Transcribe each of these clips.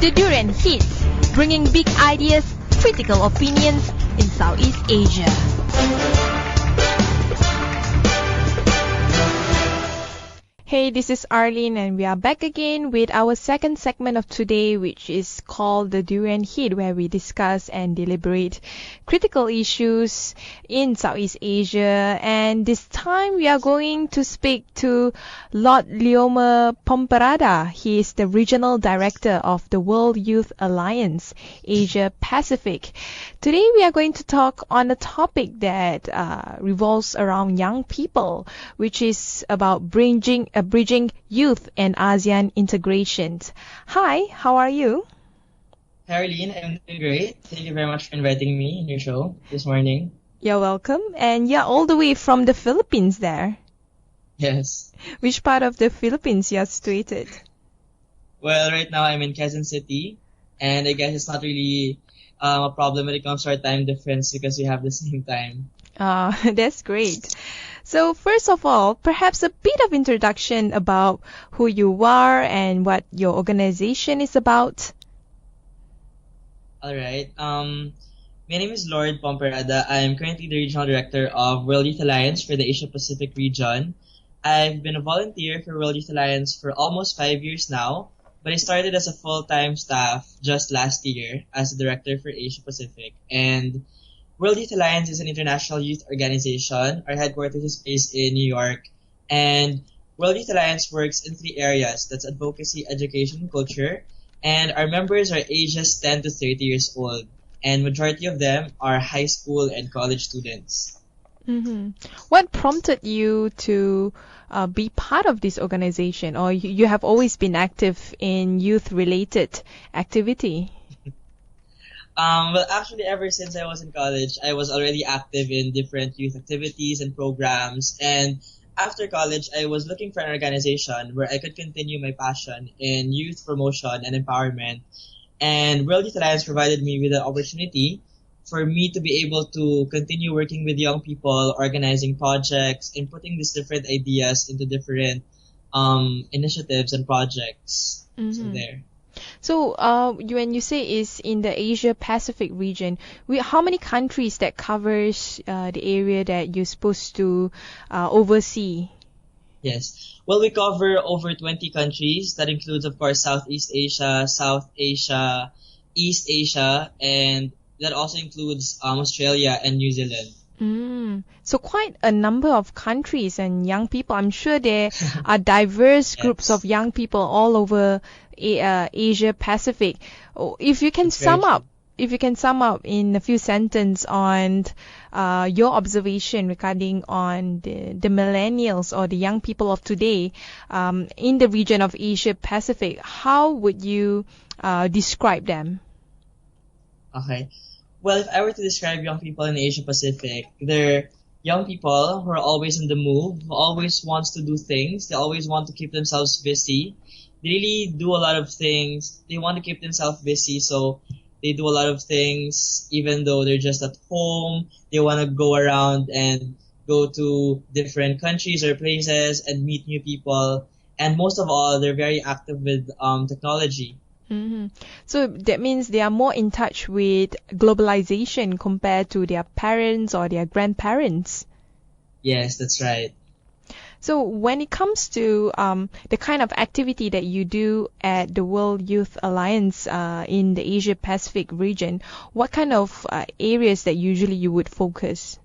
The Durian Heat, bringing big ideas, critical opinions in Southeast Asia. Hey, this is Arlene and we are back again with our second segment of today, which is called the Durian Heat, where we discuss and deliberate critical issues in Southeast Asia. And this time we are going to speak to Lord Leomer Pomperada. He is the Regional Director of the World Youth Alliance, Asia Pacific. Today we are going to talk on a topic that revolves around young people, which is about bridging youth and ASEAN integrations. Hi, how are you? Hi, Arlene. I'm doing great. Thank you very much for inviting me in your show this morning. You're welcome. And you're all the way from the Philippines there. Yes. Which part of the Philippines you're situated? Well, right now I'm in Quezon City, and I guess it's not really a problem when it comes to our time difference because we have the same time. That's great. So first of all, perhaps a bit of introduction about who you are and what your organization is about. All right. My name is Lord Pomperada. I'm currently the Regional Director of World Youth Alliance for the Asia Pacific region. I've been a volunteer for World Youth Alliance for almost 5 years now, but I started as a full-time staff just last year as a Director for Asia Pacific. And World Youth Alliance is an international youth organization. Our headquarters is based in New York. And World Youth Alliance works in 3 areas. That's advocacy, education, and culture. And our members are ages 10 to 30 years old. And majority of them are high school and college students. Mm-hmm. What prompted you to be part of this organization? Or you have always been active in youth-related activity? Well, actually, ever since I was in college, I was already active in different youth activities and programs. And after college, I was looking for an organization where I could continue my passion in youth promotion and empowerment. And World Youth Alliance provided me with the opportunity for me to be able to continue working with young people, organizing projects, and putting these different ideas into different initiatives and projects. Mm-hmm. So there. So when you say is in the Asia Pacific region, how many countries that covers the area that you're supposed to oversee? Yes. Well, we cover over 20 countries. That includes, of course, Southeast Asia, South Asia, East Asia, and that also includes Australia and New Zealand. So quite a number of countries and young people. I'm sure there are diverse groups of young people all over Asia Pacific. If you can sum up in a few sentences on your observation regarding on the millennials or the young people of today in the region of Asia Pacific, how would you describe them? Okay. Well, if I were to describe young people in Asia Pacific, they're young people who are always in the move, who always wants to do things. They always want to keep themselves busy. They really do a lot of things. They want to keep themselves busy, so they do a lot of things even though they're just at home. They want to go around and go to different countries or places and meet new people. And most of all, they're very active with technology. Mm-hmm. So that means they are more in touch with globalization compared to their parents or their grandparents. Yes, that's right. So when it comes to the kind of activity that you do at the World Youth Alliance in the Asia Pacific region, what kind of areas that usually you would focus?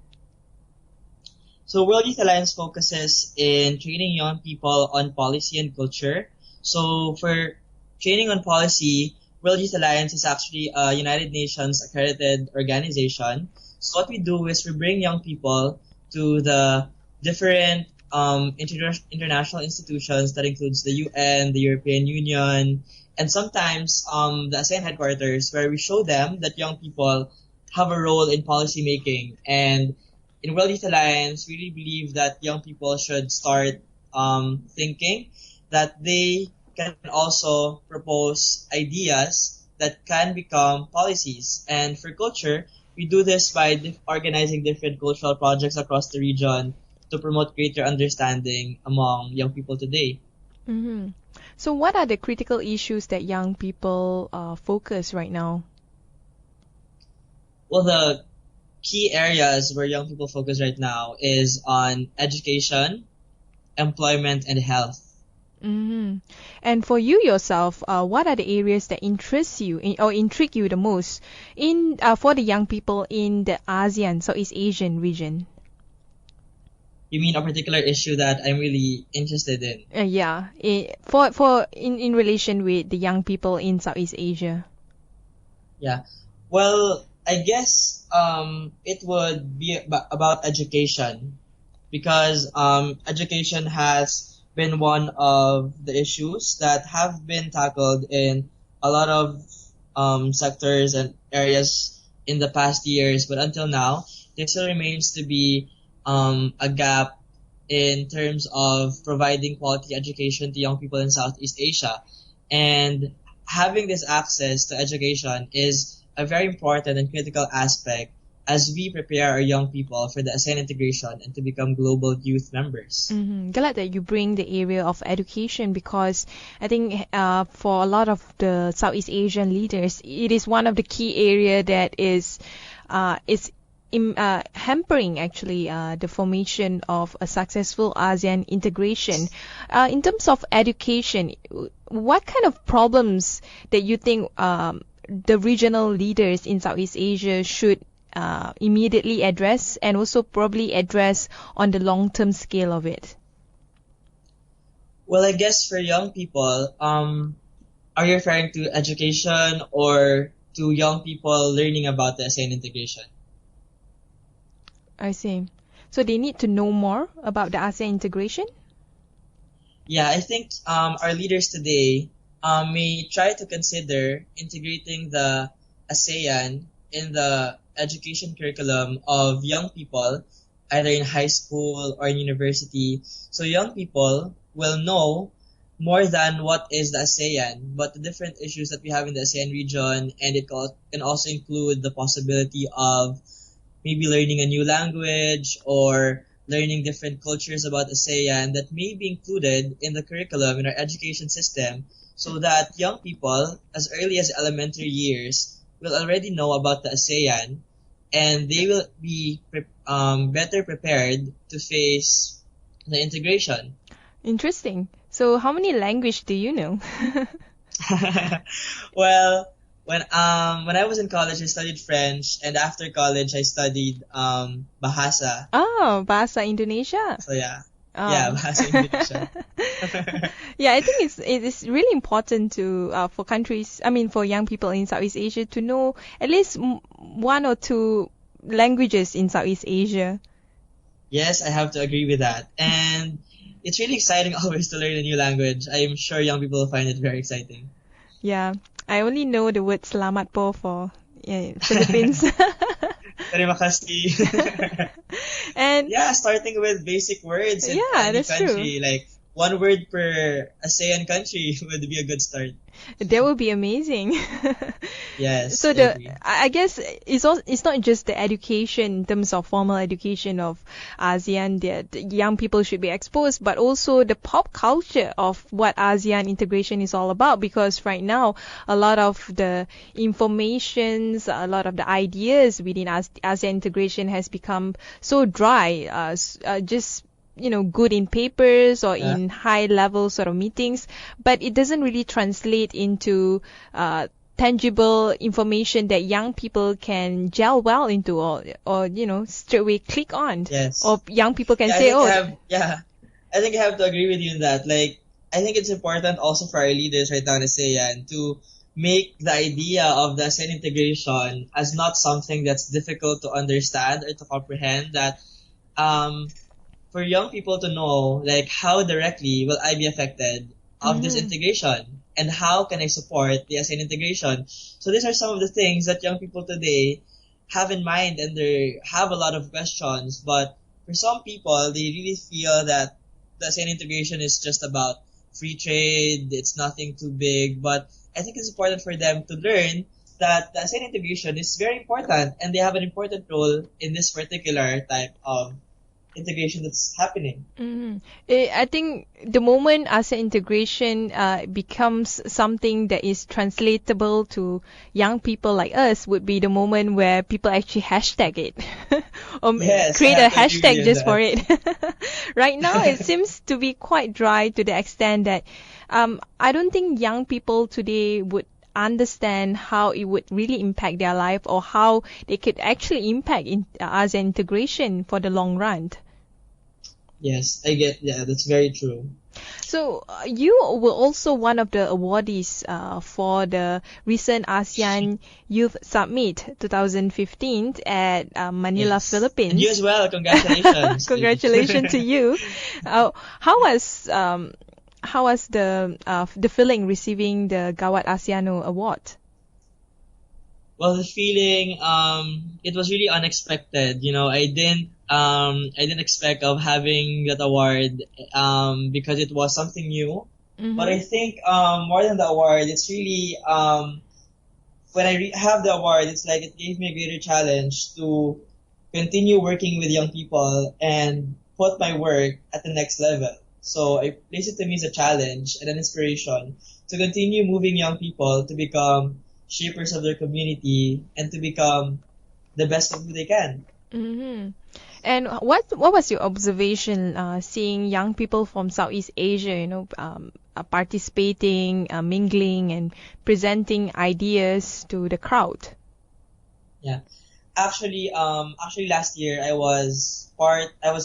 So World Youth Alliance focuses in training young people on policy and culture. So for training on policy, World Youth Alliance is actually a United Nations accredited organization. So what we do is we bring young people to the different international institutions that includes the UN, the European Union, and sometimes the ASEAN headquarters, where we show them that young people have a role in policy making. And in World Youth Alliance, we really believe that young people should start thinking that they can also propose ideas that can become policies. And for culture, we do this by organizing different cultural projects across the region to promote greater understanding among young people today. Hmm. So what are the critical issues that young people focus right now? Well, the key areas where young people focus right now is on education, employment, and health. Hmm. And for you yourself, what are the areas that interest you or intrigue you the most in for the young people in the ASEAN, Southeast Asian region? You mean a particular issue that I'm really interested in? Yeah, for in relation with the young people in Southeast Asia. Yeah. Well, I guess it would be about education because education has been one of the issues that have been tackled in a lot of sectors and areas in the past years, but until now, there still remains to be a gap in terms of providing quality education to young people in Southeast Asia. And having this access to education is a very important and critical aspect as we prepare our young people for the ASEAN integration and to become global youth members. Glad that you bring the area of education because I think for a lot of the Southeast Asian leaders, it is one of the key area that is hampering actually the formation of a successful ASEAN integration. In terms of education, what kind of problems that you think the regional leaders in Southeast Asia should immediately address and also probably address on the long-term scale of it? Well, I guess for young people, are you referring to education or to young people learning about the ASEAN integration? I see. So they need to know more about the ASEAN integration? Yeah, I think our leaders today may try to consider integrating the ASEAN in the education curriculum of young people, either in high school or in university. So young people will know more than what is the ASEAN, but the different issues that we have in the ASEAN region, and it can also include the possibility of maybe learning a new language or learning different cultures about ASEAN that may be included in the curriculum in our education system so that young people, as early as elementary years, will already know about the ASEAN and they will be better prepared to face the integration. Interesting. So how many language do you know? Well, when I was in college, I studied French, and after college, I studied Bahasa. Oh, Bahasa Indonesia. So yeah, yeah, Oh. Bahasa Indonesia. Yeah, I think it is really important to for countries, I mean for young people in Southeast Asia to know at least one or two languages in Southeast Asia. Yes, I have to agree with that, and it's really exciting always to learn a new language. I am sure young people will find it very exciting. Yeah, I only know the word Selamat po for Philippines. Terima kasih. And Yeah, starting with basic words in yeah, any that's true. country, like one word per ASEAN country would be a good start. That would be amazing. Yes, So I agree. I guess it's not just the education in terms of formal education of ASEAN that the young people should be exposed, but also the pop culture of what ASEAN integration is all about. Because right now, a lot of the informations, a lot of the ideas within ASEAN integration has become so dry, just good in papers or Yeah. in high level sort of meetings, but it doesn't really translate into tangible information that young people can gel well into or straight away click on. Yes. Or young people can Yeah, I say, think I oh, have. Yeah, I think I have to agree with you in that. Like, I think it's important also for our leaders right now in ASEAN to make the idea of the ASEAN integration as not something that's difficult to understand or to comprehend. That um, for young people to know, like, how directly will I be affected of this mhm. integration and how can I support the ASEAN integration. So these are some of the things that young people today have in mind and they have a lot of questions. But for some people, they really feel that the ASEAN integration is just about free trade. It's nothing too big. But I think it's important for them to learn that the ASEAN integration is very important and they have an important role in this particular type of integration that's happening. I think the moment ASEAN integration becomes something that is translatable to young people like us would be the moment where people actually hashtag it or Yes, I create a have to agree with hashtag you on just for that. it. Right now, it seems to be quite dry to the extent that I don't think young people today would understand how it would really impact their life or how they could actually impact in ASEAN integration for the long run. Yes, yeah, that's very true. So you were also one of the awardees for the recent ASEAN Youth Summit 2015 at Manila, Yes. And you Philippines. as well, congratulations. Congratulations to you. Uh, how was um, how was the feeling receiving the Gawat ASEANO award? Well, the feeling, it was really unexpected. I didn't expect of having that award, because it was something new. But Mm-hmm. I think, more than the award, it's really, when have the award, it's like it gave me a greater challenge to continue working with young people and put my work at the next level. So I place it to me as a challenge and an inspiration to continue moving young people to become shapers of their community and to become the best of who they can. Mm-hmm. And what was your observation seeing young people from Southeast Asia, participating, mingling, and presenting ideas to the crowd? Yeah. Actually last year I was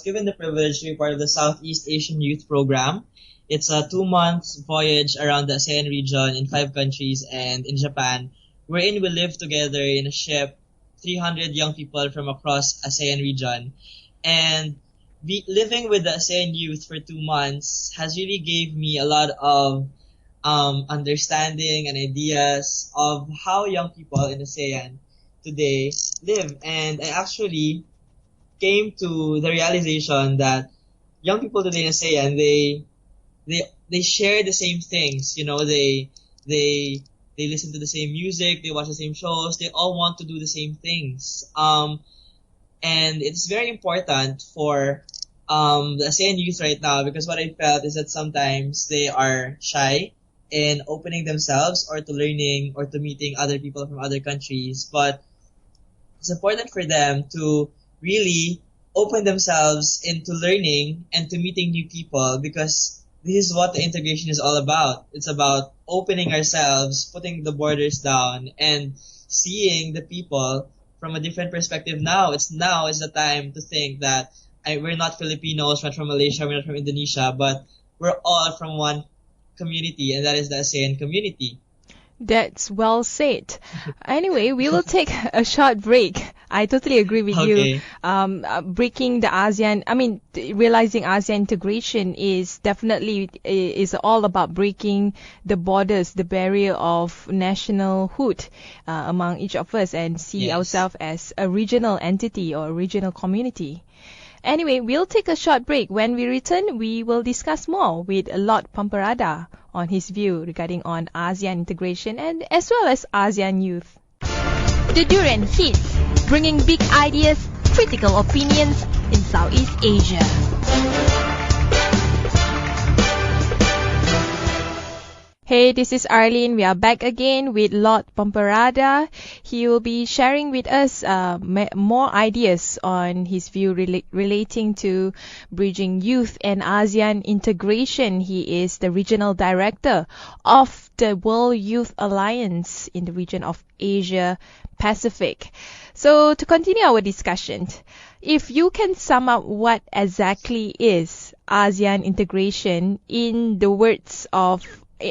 given the privilege to be part of the Southeast Asian Youth Program. It's a 2 month voyage around the ASEAN region in 5 countries and in Japan, wherein we live together in a ship, 300 young people from across ASEAN region. And living with the ASEAN youth for 2 months has really gave me a lot of understanding and ideas of how young people in ASEAN today live. And I actually came to the realization that young people today in ASEAN, they they share the same things. They they listen to the same music, they watch the same shows, they all want to do the same things. And it's very important for the ASEAN youth right now, because what I felt is that sometimes they are shy in opening themselves or to learning or to meeting other people from other countries. But it's important for them to really open themselves into learning and to meeting new people, because this is what the integration is all about. It's about opening ourselves, putting the borders down, and seeing the people from a different perspective. Now is the time to think that we're not Filipinos, we're not from Malaysia, we're not from Indonesia, but we're all from one community, and that is the ASEAN community. That's well said. Anyway, we will take a short break. I totally agree with you. Okay. Breaking the ASEAN, realizing ASEAN integration is definitely is all about breaking the borders, the barrier of nationalhood among each of us, and see Yes. ourselves as a regional entity or a regional community. Anyway, we'll take a short break. When we return, we will discuss more with Lord Pomperada on his view regarding on ASEAN integration and as well as ASEAN youth. The Durian Heat, bringing big ideas, critical opinions in Southeast Asia. Hey, this is Arlene. We are back again with Lord Pomperada. He will be sharing with us more ideas on his view relating to bridging youth and ASEAN integration. He is the regional director of the World Youth Alliance in the region of Asia Pacific. So to continue our discussion, if you can sum up what exactly is ASEAN integration in the words of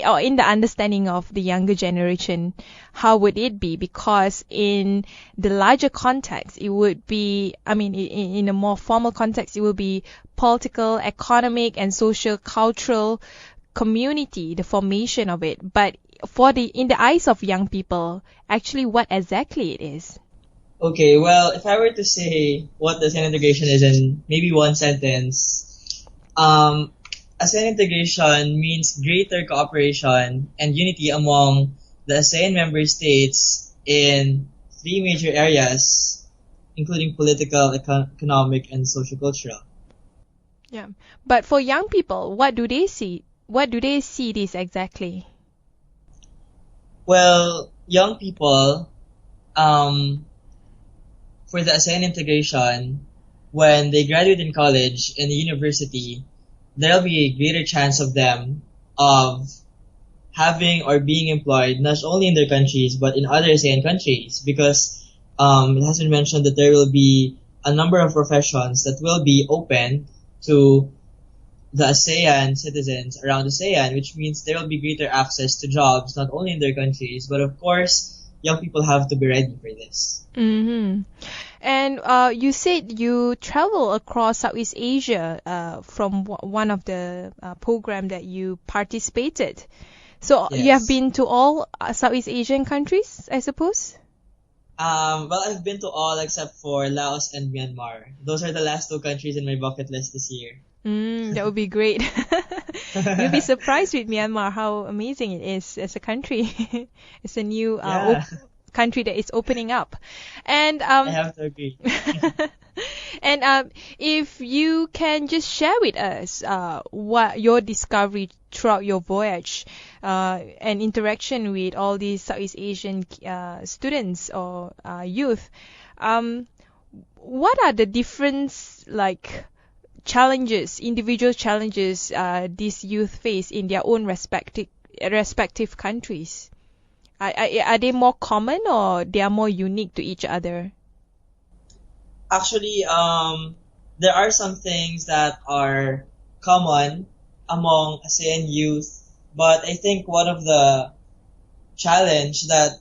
or in the understanding of the younger generation, how would it be? Because in the larger context, it would be, in a more formal context, it will be political, economic, and social cultural community, the formation of it. But in the eyes of young people, actually what exactly it is. Okay, well, if I were to say what the ASEAN integration is in maybe one sentence, ASEAN integration means greater cooperation and unity among the ASEAN member states in three major areas, including political, economic, and social cultural. Yeah. But for young people, what do they see? What do they see this exactly? Well, young people, um, for the ASEAN integration, when they graduate in college and the university, there'll be a greater chance of them of having or being employed not only in their countries but in other ASEAN countries because it has been mentioned that there will be a number of professions that will be open to the ASEAN citizens around ASEAN, which means there will be greater access to jobs not only in their countries, but of course, young people have to be ready for this. Mm-hmm. And you said you travel across Southeast Asia from one of the program that you participated. So you have Yes. been to all Southeast Asian countries, I suppose? Well, I've been to all except for Laos and Myanmar. Those are the last two countries in my bucket list this year. That would be great. You'll be surprised with Myanmar how amazing it is as a country. It's a new Yeah, country that is opening up. And I have to agree. and if you can just share with us what your discovery throughout your voyage and interaction with all these Southeast Asian students or youth, um, what are the different like challenges, individual challenges these youth face in their own respective countries? Are they more common or they are more unique to each other? Actually, there are some things that are common among ASEAN youth, but I think one of the challenge that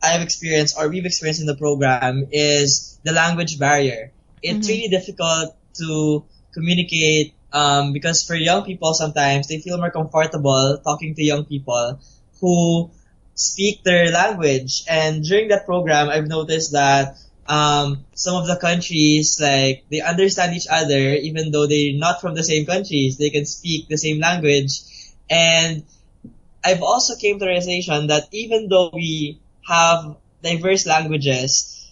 I've experienced or we've experienced in the program is the language barrier. It's Mm-hmm. really difficult to communicate because for young people sometimes they feel more comfortable talking to young people who speak their language. And during that program, I've noticed that some of the countries like they understand each other even though they're not from the same countries. They can speak the same language, and I've also came to the realization that even though we have diverse languages,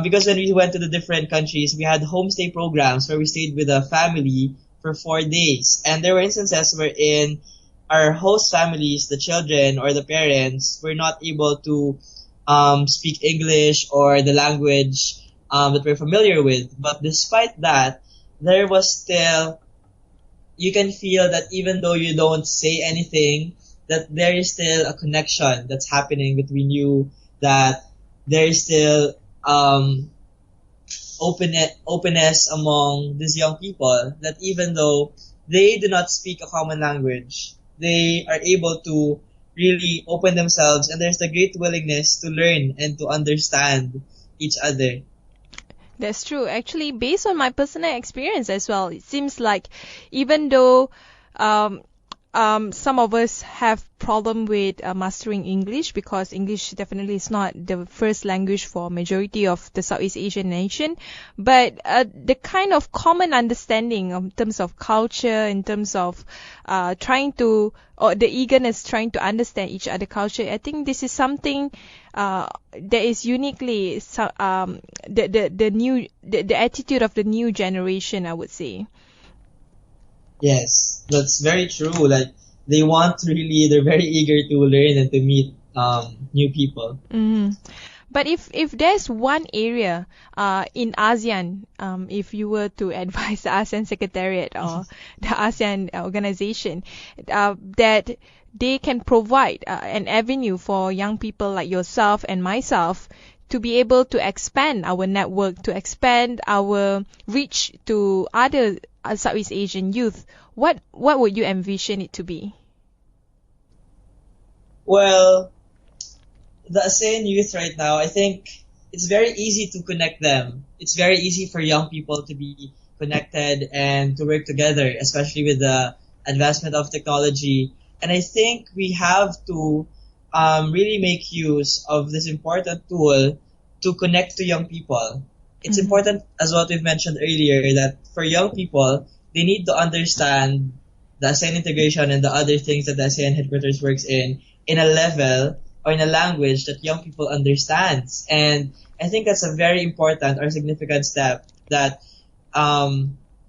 because when we went to the different countries, we had homestay programs where we stayed with a family for 4 days. And there were instances wherein our host families, the children or the parents, were not able to speak English or the language that we're familiar with. But despite that, there was still, you can feel that even though you don't say anything, that there is still a connection that's happening between you, that there is still openness among these young people, that even though they do not speak a common language, they are able to really open themselves, and there's a great willingness to learn and to understand each other. That's true. Actually, based on my personal experience as well, it seems like even though um, some of us have problem with mastering English because English definitely is not the first language for majority of the Southeast Asian nation, but the kind of common understanding in terms of culture, in terms of trying to or the eagerness trying to understand each other culture, I think this is something that is uniquely the attitude of the new generation, I would say. Yes, that's very true. Like they want to really, they're very eager to learn and to meet new people. Mhm. But if there's one area in ASEAN, if you were to advise the ASEAN Secretariat or the ASEAN organization, that they can provide an avenue for young people like yourself and myself to be able to expand our network, to expand our reach to other Southeast Asian youth, what would you envision it to be? Well, the ASEAN youth right now, I think it's very easy to connect them. It's very easy for young people to be connected and to work together, especially with the advancement of technology. And I think we have to really make use of this important tool to connect to young people. It's Mm-hmm. important, as what we've mentioned earlier, that for young people, they need to understand the ASEAN integration and the other things that the ASEAN headquarters works in a level or in a language that young people understands. And I think that's a very important or significant step that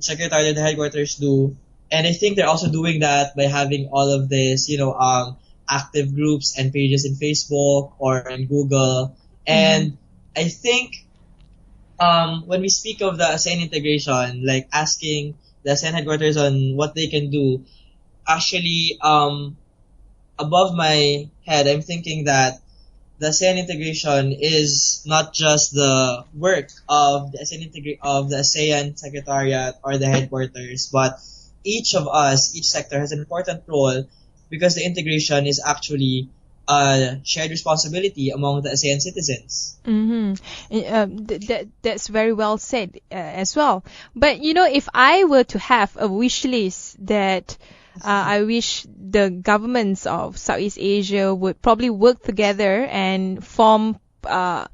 secretariat, the headquarters do. And I think they're also doing that by having all of this, active groups and pages in Facebook or in Google. And I think when we speak of the ASEAN integration, like asking the ASEAN headquarters on what they can do, actually, above my head, I'm thinking that the ASEAN integration is not just the work of the ASEAN Secretariat or the headquarters, but each of us, each sector has an important role because the integration is actually a shared responsibility among the ASEAN citizens. That's very well said as well. But if I were to have a wish list that I wish the governments of Southeast Asia would probably work together and form a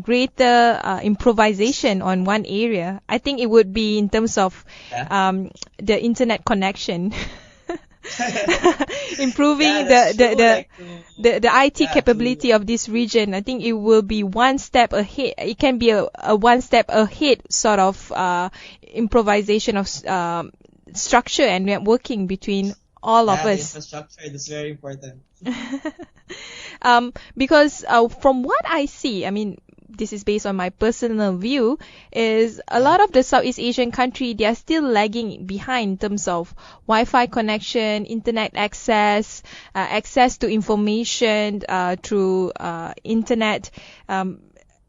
greater improvisation on one area. I think it would be in terms of the internet connection. Improving the IT capability of this region. I think it will be one step ahead. It can be a one step ahead sort of improvisation of structure and networking between all of us. Infrastructure is very important. Because from what I see, I mean, this is based on my personal view, is a lot of the Southeast Asian country, they are still lagging behind in terms of Wi-Fi connection, internet access, access to information through internet.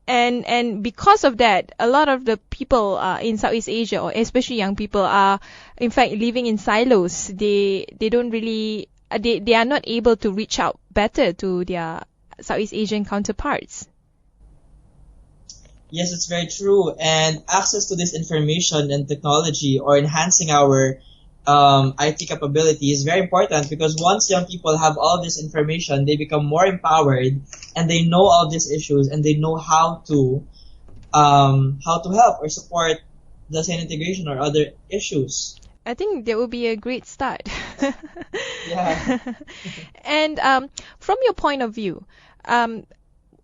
And because of that, a lot of the people in Southeast Asia, or especially young people, are in fact living in silos. They don't really, they are not able to reach out better to their Southeast Asian counterparts. Yes, it's very true. And access to this information and technology or enhancing our IT capability is very important because once young people have all this information, they become more empowered and they know all these issues and they know how to help or support the ASEAN integration or other issues. I think that would be a great start. Yeah. And from your point of view,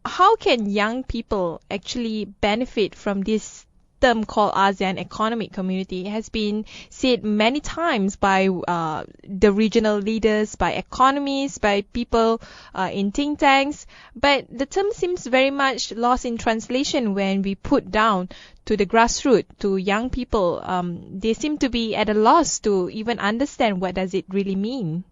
how can young people actually benefit from this term called ASEAN Economic Community? It has been said many times by the regional leaders, by economists, by people in think tanks, but the term seems very much lost in translation when we put down to the grassroots, to young people. They seem to be at a loss to even understand what does it really mean.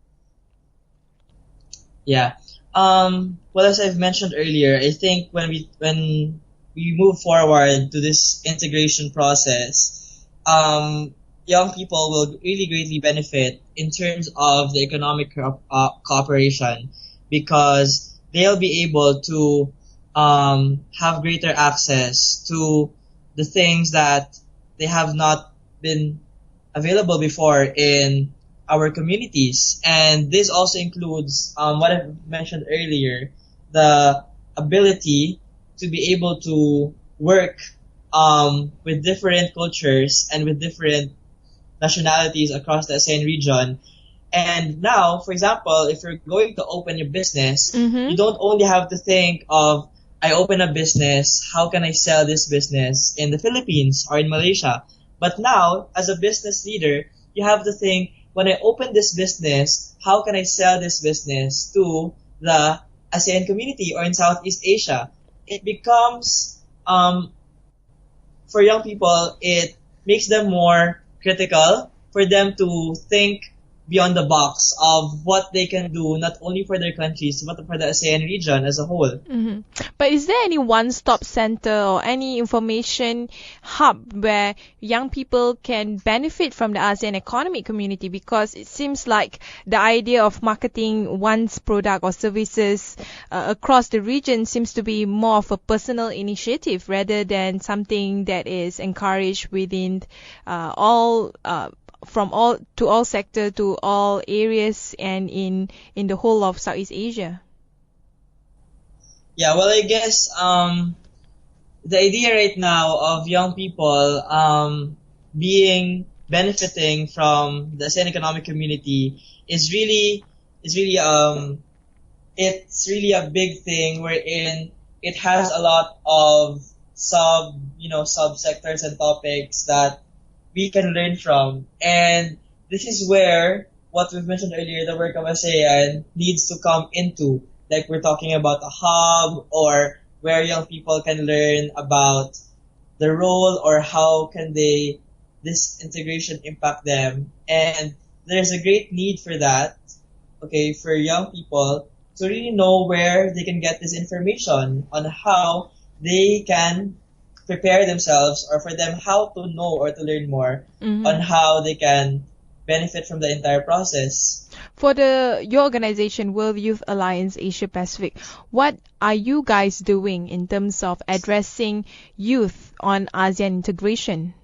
Yeah. Well, as I've mentioned earlier, I think when we move forward to this integration process, young people will really greatly benefit in terms of the economic cooperation because they'll be able to have greater access to the things that they have not been available before in our communities. And this also includes what I mentioned earlier, the ability to be able to work with different cultures and with different nationalities across the ASEAN region. And now, for example, if you're going to open your business, you don't only have to think of, I open a business, how can I sell this business in the Philippines or in Malaysia? But now, as a business leader, you have to think, when I open this business, how can I sell this business to the ASEAN community or in Southeast Asia? It becomes, for young people, it makes them more critical, for them to think beyond the box of what they can do, not only for their countries, but for the ASEAN region as a whole. But is there any one-stop center or any information hub where young people can benefit from the ASEAN economic community? Because it seems like the idea of marketing one's product or services across the region seems to be more of a personal initiative rather than something that is encouraged within from all sector to all areas and in the whole of Southeast Asia. Yeah, well, I guess the idea right now of young people benefiting from the ASEAN economic community is really it's really a big thing wherein it has a lot of subsectors and topics that we can learn from. And this is where what we've mentioned earlier, the work of ASEAN needs to come into. Like we're talking about a hub or where young people can learn about the role or how can this integration impact them. And there's a great need for that, okay, for young people to really know where they can get this information on how they can prepare themselves or for them how to know or to learn more on how they can benefit from the entire process. For your organization, World Youth Alliance Asia Pacific, what are you guys doing in terms of addressing youth on ASEAN integration?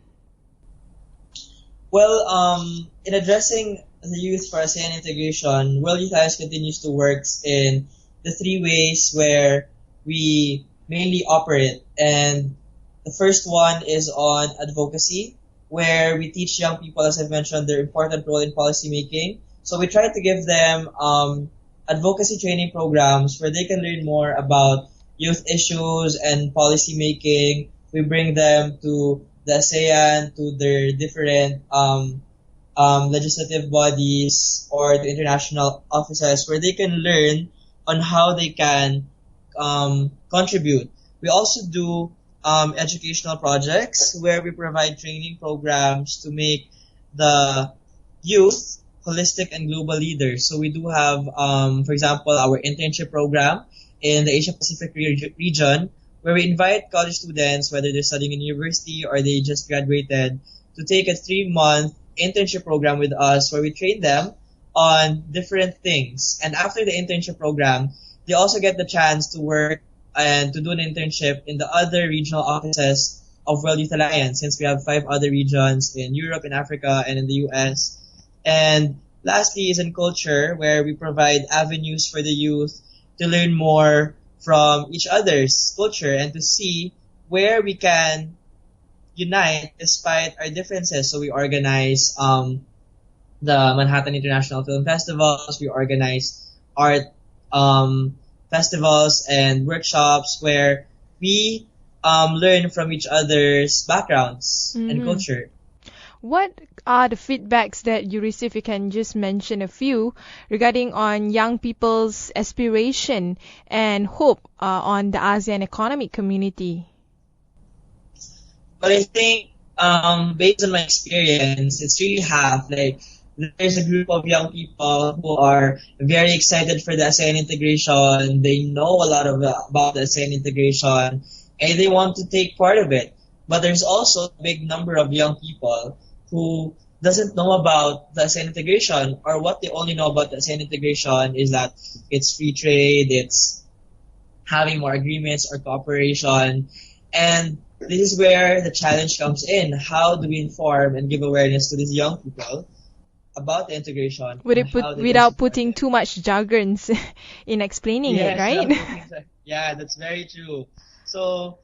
Well, in addressing the youth for ASEAN integration, World Youth Alliance continues to work in the three ways where we mainly operate. And the first one is on advocacy, where we teach young people, as I've mentioned, their important role in policy making. So we try to give them advocacy training programs where they can learn more about youth issues and policy making. We bring them to the ASEAN, to their different legislative bodies or the international offices where they can learn on how they can contribute. We also do educational projects where we provide training programs to make the youth holistic and global leaders. So we do have, for example, our internship program in the Asia Pacific region where we invite college students, whether they're studying in university or they just graduated, to take a 3-month internship program with us where we train them on different things. And after the internship program, they also get the chance to work and to do an internship in the other regional offices of World Youth Alliance, since we have 5 other regions in Europe, in Africa, and in the US. And lastly is in culture, where we provide avenues for the youth to learn more from each other's culture and to see where we can unite despite our differences. So we organize the Manhattan International Film Festivals, we organize art festivals and workshops where we learn from each other's backgrounds and culture. What are the feedbacks that you receive? You can just mention a few regarding on young people's aspiration and hope on the ASEAN economic community. But I think based on my experience, it's really half. Like there's a group of young people who are very excited for the ASEAN integration. They know a lot about the ASEAN integration and they want to take part of it. But there's also a big number of young people who doesn't know about the ASEAN integration, or what they only know about the ASEAN integration is that it's free trade, it's having more agreements or cooperation. And this is where the challenge comes in. How do we inform and give awareness to these young people about the integration without putting too much jargons in explaining it, right? Yeah, that's very true. So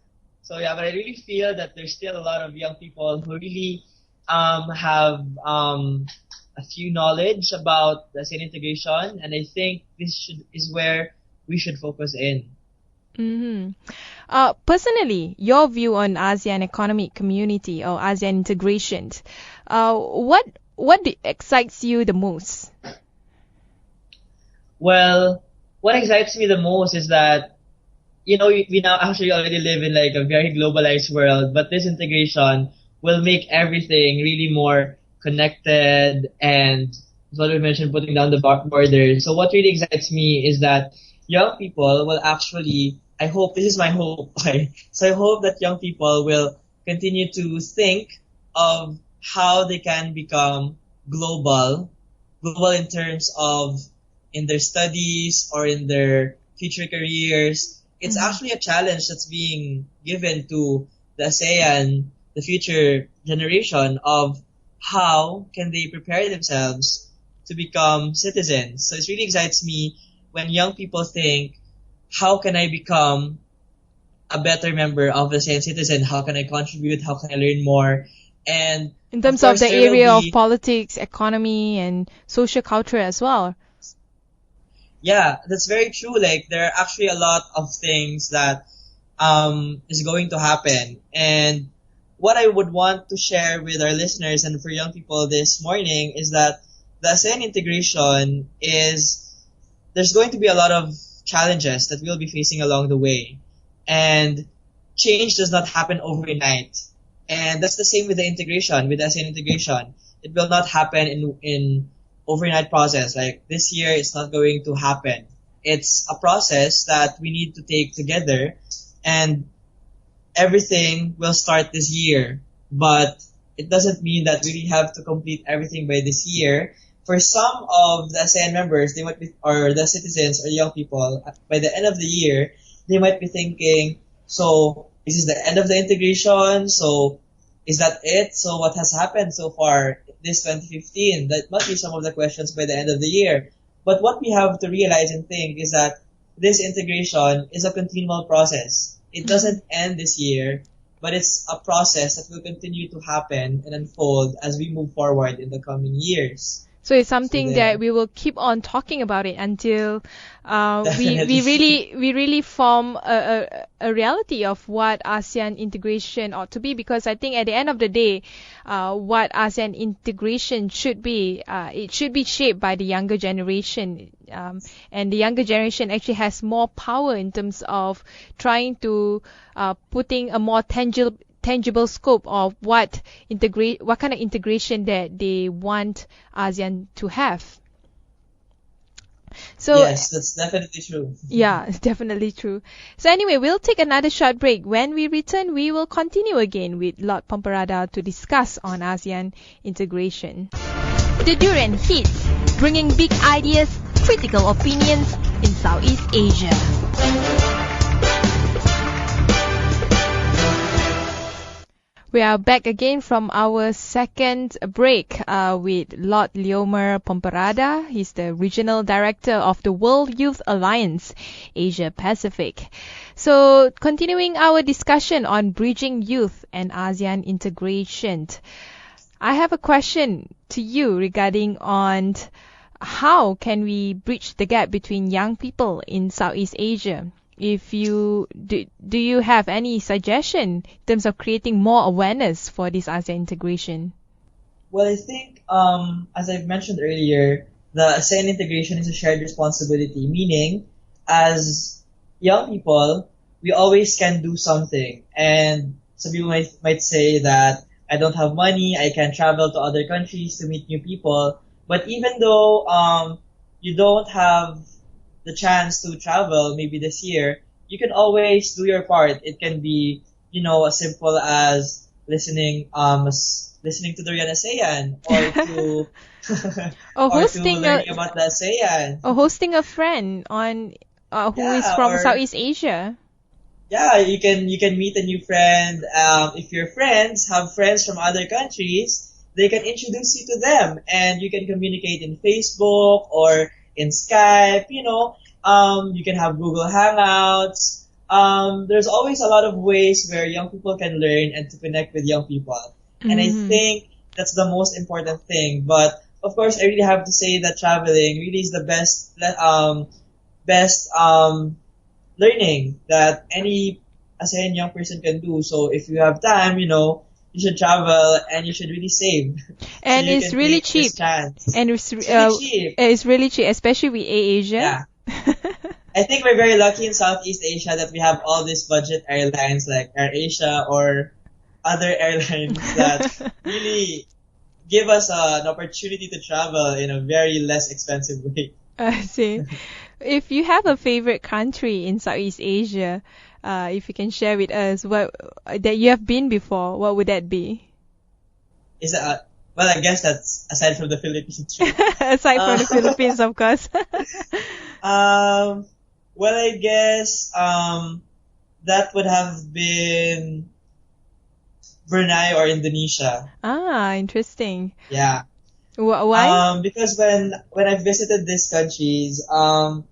yeah, but I really feel that there's still a lot of young people who really have a few knowledge about the ASEAN integration, and I think this is where we should focus in. Personally, your view on ASEAN economic community or ASEAN integration, what excites you the most? Well, what excites me the most is that, you know, we now actually already live in like a very globalized world, but this integration will make everything really more connected and, as what we mentioned, putting down the borders. So what really excites me is that young people will actually, I hope, this is my hope, okay? So I hope that young people will continue to think of how they can become global in terms of in their studies or in their future careers. It's actually a challenge that's being given to the ASEAN, the future generation, of how can they prepare themselves to become citizens. So it really excites me when young people think, how can I become a better member of the ASEAN citizen? How can I contribute? How can I learn more? And in terms of the area of politics, economy, and social culture as well. Yeah, that's very true. Like there are actually a lot of things that is going to happen, and what I would want to share with our listeners and for young people this morning is that the ASEAN integration there's going to be a lot of challenges that we'll be facing along the way. And change does not happen overnight. And that's the same with the integration, with the ASEAN integration. It will not happen in overnight process. Like this year, it's not going to happen. It's a process that we need to take together, and everything will start this year. But it doesn't mean that we have to complete everything by this year. For some of the ASEAN members, they might be, or the citizens or young people, by the end of the year, they might be thinking, so this is the end of the integration, so is that it? So what has happened so far this 2015? That must be some of the questions by the end of the year. But what we have to realize and think is that this integration is a continual process. It doesn't end this year, but it's a process that will continue to happen and unfold as we move forward in the coming years. So it's something that we will keep on talking about it until we really form a reality of what ASEAN integration ought to be. Because I think at the end of the day, what ASEAN integration should be, it should be shaped by the younger generation. And the younger generation actually has more power in terms of trying to putting a more tangible scope of what kind of integration that they want ASEAN to have. So yes, that's definitely true. Yeah, it's definitely true. So anyway, we'll take another short break. When we return, we will continue again with Lord Pomperada to discuss on ASEAN integration. The Durian Heat, bringing big ideas, critical opinions in Southeast Asia. We are back again from our second break with Lord Leomer Pomperada. He's the Regional Director of the World Youth Alliance, Asia Pacific. So, continuing our discussion on bridging youth and ASEAN integration, I have a question to you regarding on how can we bridge the gap between young people in Southeast Asia? If you do you have any suggestion in terms of creating more awareness for this ASEAN integration? Well, I think, as I've mentioned earlier, the ASEAN integration is a shared responsibility, meaning as young people, we always can do something. And some people might say that I don't have money, I can travel to other countries to meet new people. But even though you don't have the chance to travel maybe this year, you can always do your part. It can be, as simple as listening to Durian ASEAN, or to or to learning about the ASEAN, or hosting a friend on who is from Southeast Asia. Yeah, you can meet a new friend. If your friends have friends from other countries, they can introduce you to them, and you can communicate in Facebook or in Skype. You can have Google Hangouts. There's always a lot of ways where young people can learn and to connect with young people. Mm-hmm. And I think that's the most important thing. But of course, I really have to say that traveling really is the best learning that any ASEAN young person can do. So if you have time, you should travel and you should really save. And so it's really cheap. And it's really cheap, especially with AirAsia. Yeah. I think we're very lucky in Southeast Asia that we have all these budget airlines like AirAsia or other airlines that really give us an opportunity to travel in a very less expensive way. I see. If you have a favorite country in Southeast Asia, if you can share with us what that you have been before, what would that be? Is that well, I guess that's aside from the Philippines. Aside from the Philippines, of course. Well, I guess that would have been Brunei or Indonesia. Ah, interesting. Yeah. Why? Because when I visited these countries, I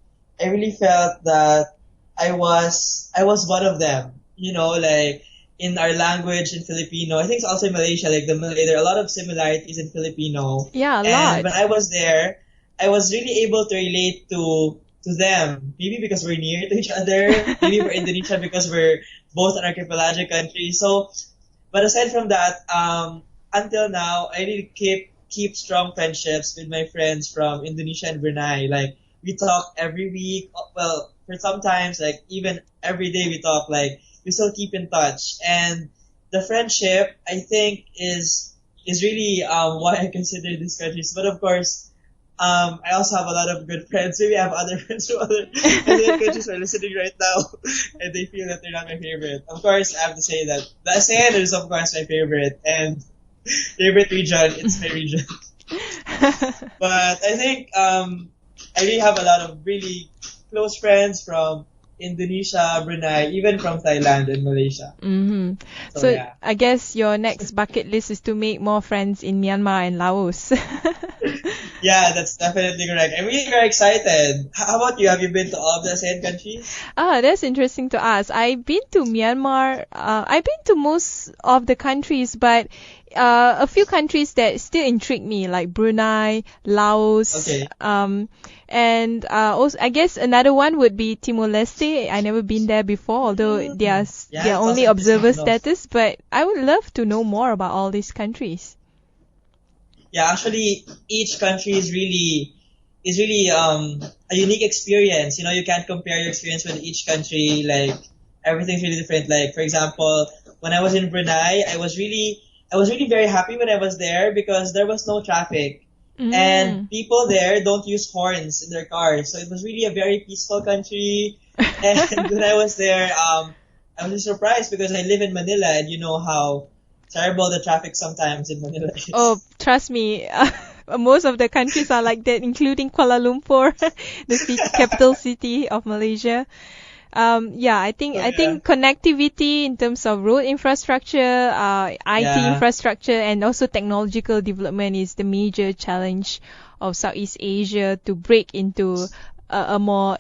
really felt that I was one of them. Like in our language in Filipino, I think it's also in Malaysia, like the Malay, there are a lot of similarities in Filipino. Yeah, a lot. And when I was there, I was really able to relate to them. Maybe because we're near to each other. Maybe for Indonesia because we're both an archipelagic country. So But aside from that, until now, I really keep strong friendships with my friends from Indonesia and Brunei. Like we talk every week. Well, for sometimes like even every day we talk. Like we still keep in touch, and the friendship I think is really why I consider these countries. But of course, I also have a lot of good friends. Maybe I have other friends from other countries who are listening right now, and they feel that they're not my favorite. Of course, I have to say that the ASEAN is of course my favorite, and favorite region, it's my region. But I think I really have a lot of really close friends from Indonesia, Brunei, even from Thailand and Malaysia. Mm-hmm. So So yeah. I guess your next bucket list is to make more friends in Myanmar and Laos. Yeah, that's definitely correct. I'm really very excited. How about you? Have you been to all of the ASEAN countries? That's interesting to ask. I've been to Myanmar. I've been to most of the countries, but a few countries that still intrigue me, like Brunei, Laos, Okay. and also I guess another one would be Timor-Leste. I never been there before, although they are Yeah, they are it's also only interesting observer to know. status. But I would love to know more about all these countries. Yeah, actually, each country is really a unique experience. You know, you can't compare your experience with each country. Like everything's really different. Like for example, when I was in Brunei, I was really very happy when I was there because there was no traffic. And Mm. people there don't use horns in their cars. So it was really a very peaceful country. And when I was there, I was just surprised because I live in Manila and you know how terrible the traffic sometimes in Manila Oh, is. trust me, most of the countries are like that, including Kuala Lumpur, the capital city of Malaysia. Yeah, I think So I yeah. think connectivity in terms of road infrastructure, IT Yeah. infrastructure, and also technological development is the major challenge of Southeast Asia to break into a more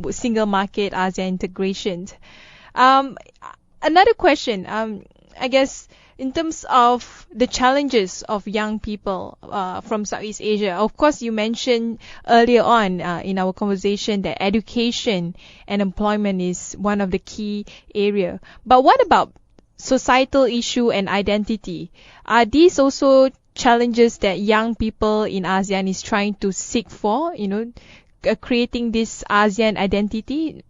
single market ASEAN integration. Um, Another question, I guess in terms of the challenges of young people from Southeast Asia, of course, you mentioned earlier on in our conversation that education and employment is one of the key area. But what about societal issue and identity? Are these also challenges that young people in ASEAN is trying to seek for, creating this ASEAN identity?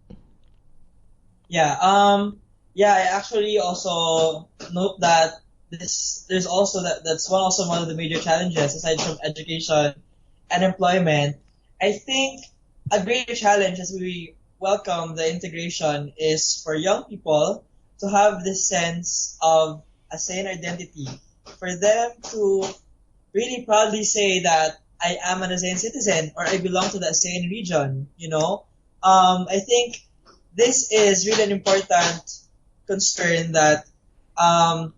Yeah. Yeah. I actually also note that there's also that's one of the major challenges aside from education and employment. I think a greater challenge as we welcome the integration is for young people to have this sense of a sane identity, for them to really proudly say that I am an ASEAN citizen or I belong to the ASEAN region, you know. I think this is really an important concern that um,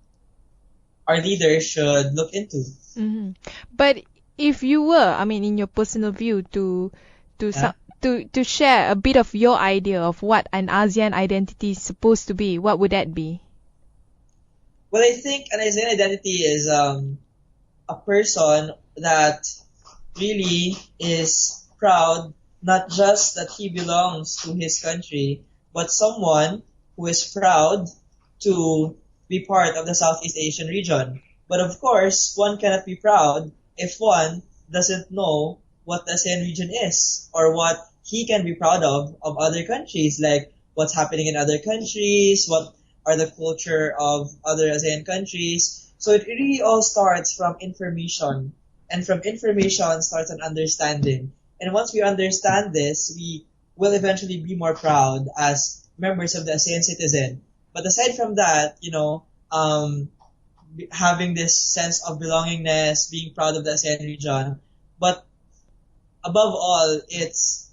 our leaders should look into. Hmm. But if you were, I mean, in your personal view, to Yeah. some, to share a bit of your idea of what an ASEAN identity is supposed to be, what would that be? Well, I think an ASEAN identity is a person that really is proud, not just that he belongs to his country, but someone who is proud to be part of the Southeast Asian region. But of course, one cannot be proud if one doesn't know what the ASEAN region is or what he can be proud of other countries, like what's happening in other countries, what are the culture of other ASEAN countries. So it really all starts from information, and from information starts an understanding. And once we understand this, we will eventually be more proud as members of the ASEAN citizen. But aside from that, having this sense of belongingness, being proud of the ASEAN region, but above all, it's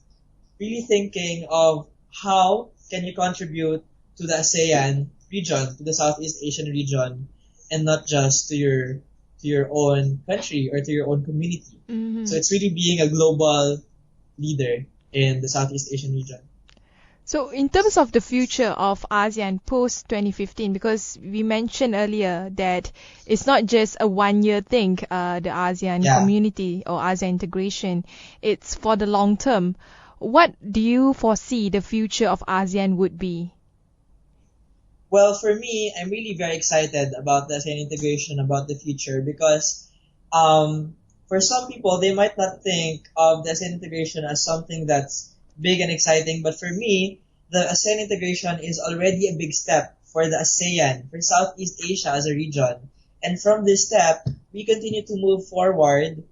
really thinking of how can you contribute to the ASEAN region, to the Southeast Asian region, and not just to your own country or to your own community. So Hmm. it's really being a global leader in the Southeast Asian region. So in terms of the future of ASEAN post 2015, because we mentioned earlier that it's not just a one-year thing, the ASEAN Yeah. community or ASEAN integration, it's for the long term. What do you foresee the future of ASEAN would be? Well, for me, I'm really very excited about the ASEAN integration, about the future, because for some people, they might not think of the ASEAN integration as something that's big and exciting, but for me, the ASEAN integration is already a big step for the ASEAN, for Southeast Asia as a region. And from this step, we continue to move forward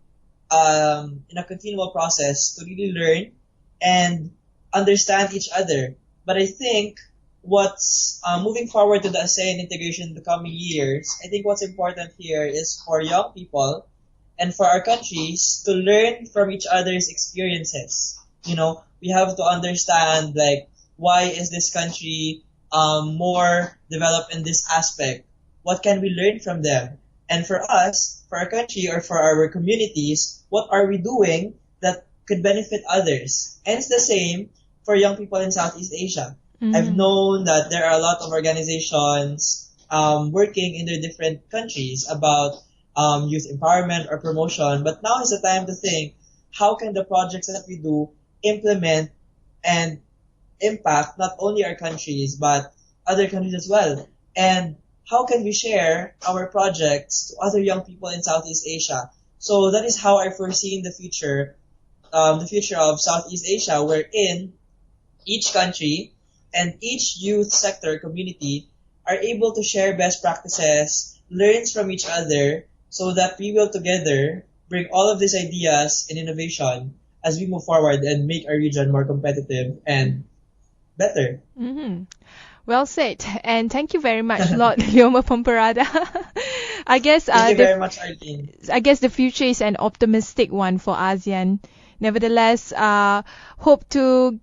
in a continual process to really learn and understand each other. But I think what's moving forward to the ASEAN integration in the coming years, I think what's important here is for young people and for our countries to learn from each other's experiences. You know, we have to understand like why is this country more developed in this aspect? What can we learn from them? And for us, for our country or for our communities, what are we doing that could benefit others? And it's the same for young people in Southeast Asia. I've known that there are a lot of organizations working in their different countries about youth empowerment or promotion, but now is the time to think, how can the projects that we do implement and impact not only our countries, but other countries as well? And how can we share our projects to other young people in Southeast Asia? So that is how I foresee in the future of Southeast Asia, wherein each country and each youth sector community are able to share best practices, learns from each other, so that we will together bring all of these ideas and innovation as we move forward and make our region more competitive and better. Mm-hmm. Well said, and thank you very much, Lord Leomer Pomperada. I guess Thank you very much, Arlene. I guess the future is an optimistic one for ASEAN. Nevertheless, hope to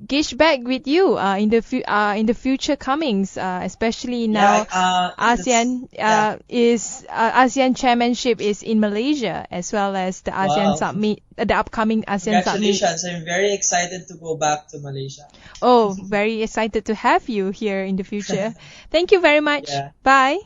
gauge back with you in the future comings, especially now ASEAN ASEAN chairmanship is in Malaysia, as well as the ASEAN summit, the upcoming ASEAN summit. Congratulations! I'm very excited to go back to Malaysia. Oh, very excited to have you here in the future. Thank you very much. Bye.